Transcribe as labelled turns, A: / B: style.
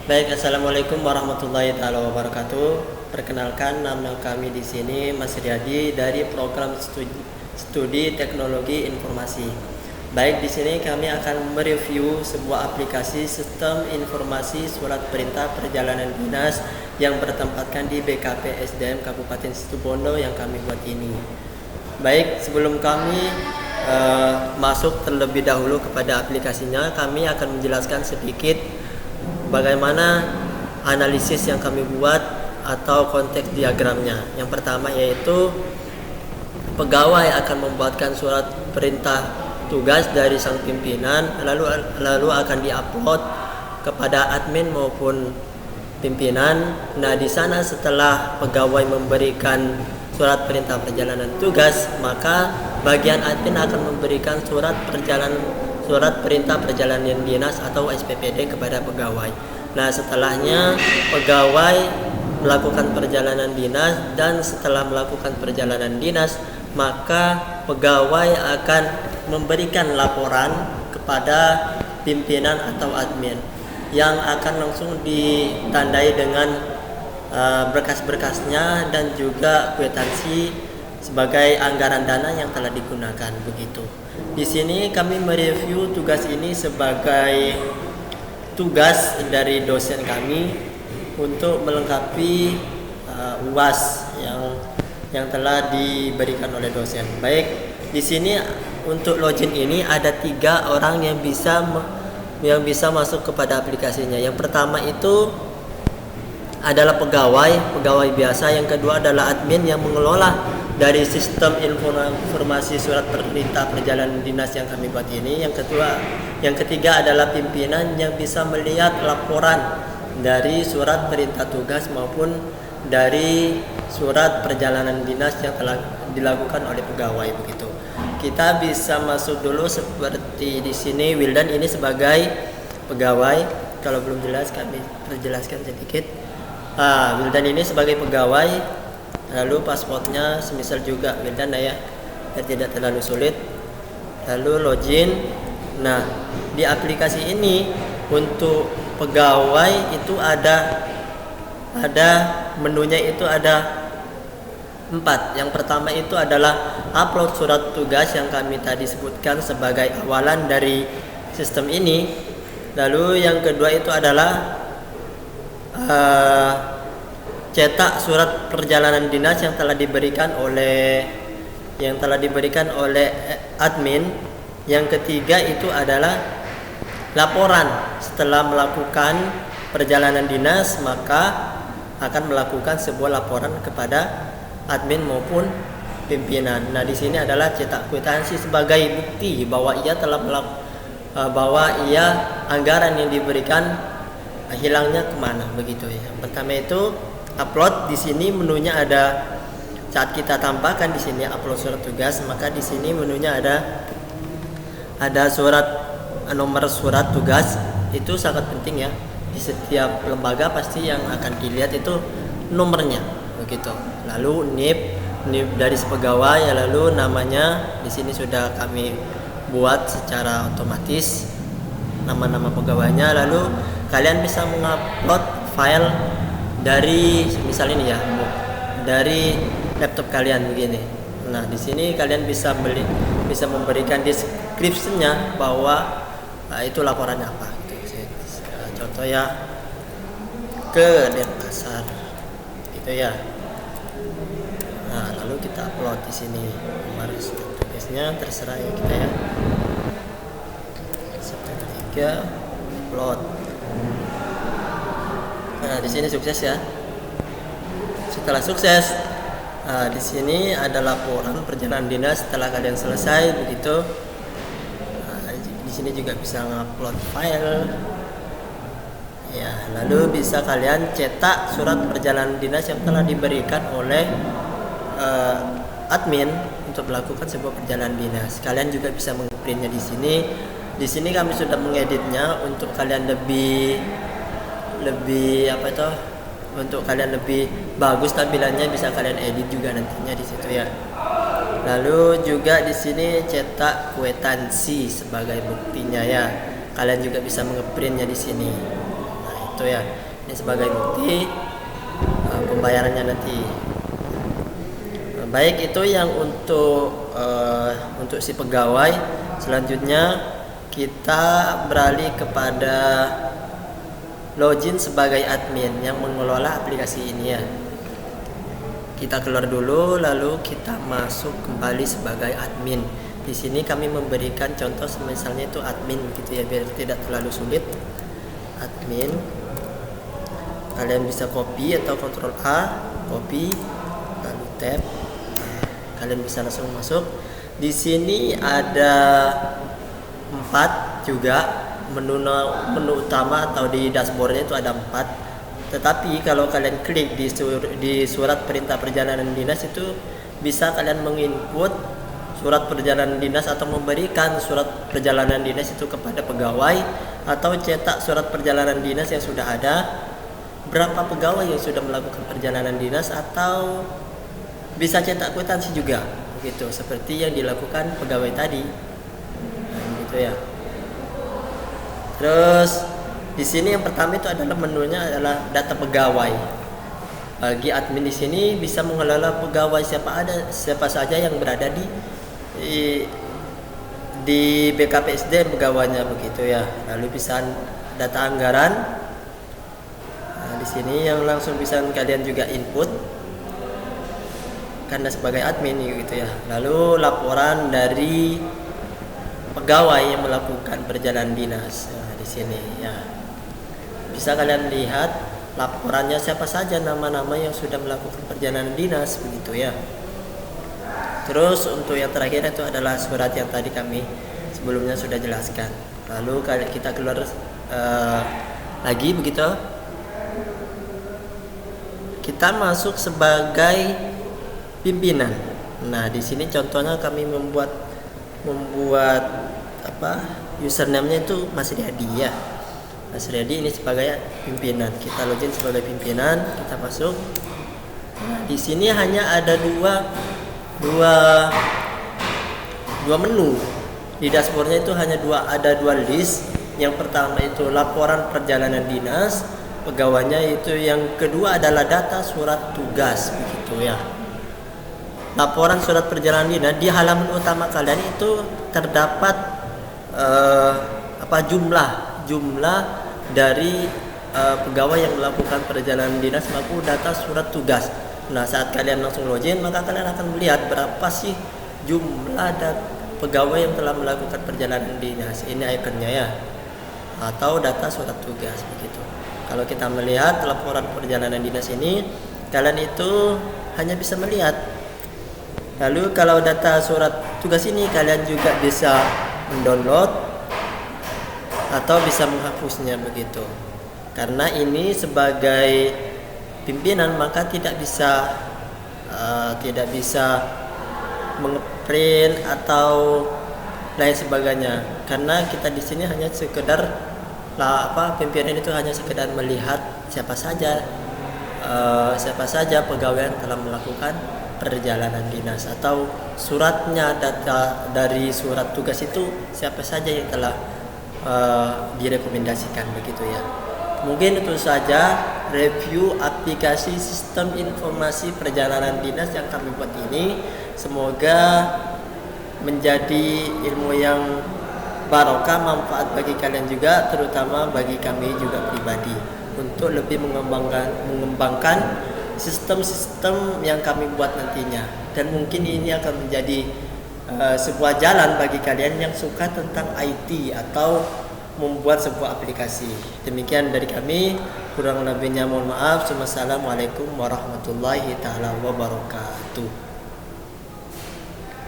A: Baik, assalamualaikum warahmatullahi taala wabarakatuh. Perkenalkan, nama kami di sini Mas Riyadi dari program studi Teknologi Informasi. Baik, di sini kami akan mereview sebuah aplikasi sistem informasi surat perintah perjalanan dinas yang bertempatkan di BKP SDM Kabupaten Situbondo yang kami buat ini. Baik, sebelum kami masuk terlebih dahulu kepada aplikasinya, kami akan menjelaskan sedikit bagaimana analisis yang kami buat atau konteks diagramnya. Yang pertama yaitu pegawai akan membuatkan surat perintah tugas dari sang pimpinan, lalu akan diupload kepada admin maupun pimpinan. Nah, di sana setelah pegawai memberikan surat perintah perjalanan tugas, maka bagian admin akan memberikan surat perintah perjalanan dinas atau SPPD kepada pegawai. Nah, setelahnya pegawai melakukan perjalanan dinas, dan setelah melakukan perjalanan dinas, maka pegawai akan memberikan laporan kepada pimpinan atau admin yang akan langsung ditandai dengan berkas-berkasnya dan juga kwitansi sebagai anggaran dana yang telah digunakan begitu. Di sini kami mereview tugas ini sebagai tugas dari dosen kami untuk melengkapi UAS yang telah diberikan oleh dosen. Baik, di sini untuk login ini ada 3 orang yang bisa masuk kepada aplikasinya. Yang pertama itu adalah pegawai biasa. Yang kedua adalah admin yang mengelola dari sistem informasi surat perintah perjalanan dinas yang kami buat ini. Yang ketiga adalah pimpinan yang bisa melihat laporan dari surat perintah tugas maupun dari surat perjalanan dinas yang telah dilakukan oleh pegawai begitu. Kita bisa masuk dulu seperti di sini. Wildan ini sebagai pegawai. Kalau belum jelas kami perjelaskan sedikit. Wildan ini sebagai pegawai. Lalu pasportnya semisal juga Wildan ya, tidak terlalu sulit. Lalu login. Nah, di aplikasi ini untuk pegawai itu ada menunya itu ada 4. Yang pertama itu adalah upload surat tugas yang kami tadi sebutkan sebagai awalan dari sistem ini. Lalu yang kedua itu adalah cetak surat perjalanan dinas yang telah diberikan oleh admin. Yang ketiga itu adalah laporan setelah melakukan perjalanan dinas, maka akan melakukan sebuah laporan kepada admin maupun pimpinan. Nah, di sini adalah cetak kwitansi sebagai bukti bahwa anggaran yang diberikan hilangnya kemana begitu ya. Yang pertama itu upload. Di sini menunya ada, saat kita tambahkan di sini upload surat tugas, maka di sini menunya ada nomor surat tugas. Itu sangat penting ya. Di setiap lembaga pasti yang akan dilihat itu nomornya begitu. Lalu NIP dari pegawai, lalu namanya di sini sudah kami buat secara otomatis nama-nama pegawainya. Lalu kalian bisa mengupload file dari misal ini ya, dari laptop kalian begini. Nah, di sini kalian bisa memberikan description-nya bahwa itu laporannya apa gitu. Contoh ya, ke Denpasar gitu ya. Nah, lalu kita upload di sini nomor tugasnya, terserah ya kita ya. September 3 upload. Nah, di sini sukses ya. Setelah sukses, di sini ada laporan perjalanan dinas setelah kalian selesai begitu. Di sini juga bisa ngupload file. Ya, lalu bisa kalian cetak surat perjalanan dinas yang telah diberikan oleh admin untuk melakukan sebuah perjalanan dinas. Kalian juga bisa mengprintnya di sini. Di sini kami sudah mengeditnya untuk kalian lebih untuk kalian lebih bagus tampilannya, bisa kalian edit juga nantinya di situ ya. Lalu juga di sini cetak kwitansi sebagai buktinya ya. Kalian juga bisa mengeprintnya di sini. Nah, gitu ya. Ini sebagai bukti pembayarannya nanti. Baik, itu yang untuk si pegawai. Selanjutnya kita beralih kepada login sebagai admin yang mengelola aplikasi ini ya. Kita keluar dulu, lalu kita masuk kembali sebagai admin. Di sini kami memberikan contoh misalnya itu admin gitu ya, biar tidak terlalu sulit. Admin, kalian bisa copy atau Ctrl A, copy, lalu tab. Kalian bisa langsung masuk. Di sini ada 4 juga menu utama atau di dashboardnya itu ada 4. Tetapi kalau kalian klik di surat perintah perjalanan dinas itu bisa kalian menginput surat perjalanan dinas atau memberikan surat perjalanan dinas itu kepada pegawai, atau cetak surat perjalanan dinas yang sudah ada, berapa pegawai yang sudah melakukan perjalanan dinas, atau bisa cetak kwitansi juga gitu, seperti yang dilakukan pegawai tadi. Nah, gitu ya. Terus di sini yang pertama itu adalah menunya adalah data pegawai. Bagi admin di sini bisa mengelola pegawai siapa saja yang berada di BKPSDM pegawainya begitu ya. Lalu bisa data anggaran. Nah, di sini yang langsung bisa kalian juga input karena sebagai admin gitu ya. Lalu laporan dari pegawai yang melakukan perjalanan dinas. Nah, di sini ya. Bisa kalian lihat laporannya siapa saja nama-nama yang sudah melakukan perjalanan dinas begitu ya. Terus untuk yang terakhir itu adalah surat yang tadi kami sebelumnya sudah jelaskan. Lalu kita keluar lagi begitu. Kita masuk sebagai pimpinan. Nah, di sini contohnya kami membuat username-nya itu Mas Riyadi ya. Mas Riyadi ini sebagai pimpinan. Kita login sebagai pimpinan, kita masuk. Nah, di sini hanya ada dua menu. Di dashboardnya itu hanya ada dua list. Yang pertama itu laporan perjalanan dinas pegawainya, itu yang kedua adalah data surat tugas begitu ya. Laporan surat perjalanan dinas di halaman utama kalian itu terdapat jumlah dari pegawai yang melakukan perjalanan dinas maupun data surat tugas. Nah, saat kalian langsung login, maka kalian akan melihat berapa sih jumlah pegawai yang telah melakukan perjalanan dinas. Ini ikonnya ya, atau data surat tugas begitu. Kalau kita melihat laporan perjalanan dinas ini, kalian itu hanya bisa melihat. Lalu kalau data surat tugas ini kalian juga bisa mendownload atau bisa menghapusnya begitu. Karena ini sebagai pimpinan maka tidak bisa mengeprint atau lain sebagainya. Karena kita di sini hanya sekedar pimpinan itu hanya sekedar melihat siapa saja pegawai yang telah melakukan perjalanan dinas, atau suratnya, data dari surat tugas itu siapa saja yang telah direkomendasikan begitu ya. Mungkin itu saja review aplikasi sistem informasi perjalanan dinas yang kami buat ini. Semoga menjadi ilmu yang barokah, manfaat bagi kalian juga, terutama bagi kami juga pribadi, untuk lebih mengembangkan sistem-sistem yang kami buat nantinya. Dan mungkin ini akan menjadi sebuah jalan bagi kalian yang suka tentang IT atau membuat sebuah aplikasi. Demikian dari kami, kurang lebihnya mohon maaf. Wassalamualaikum warahmatullahi taala wabarakatuh.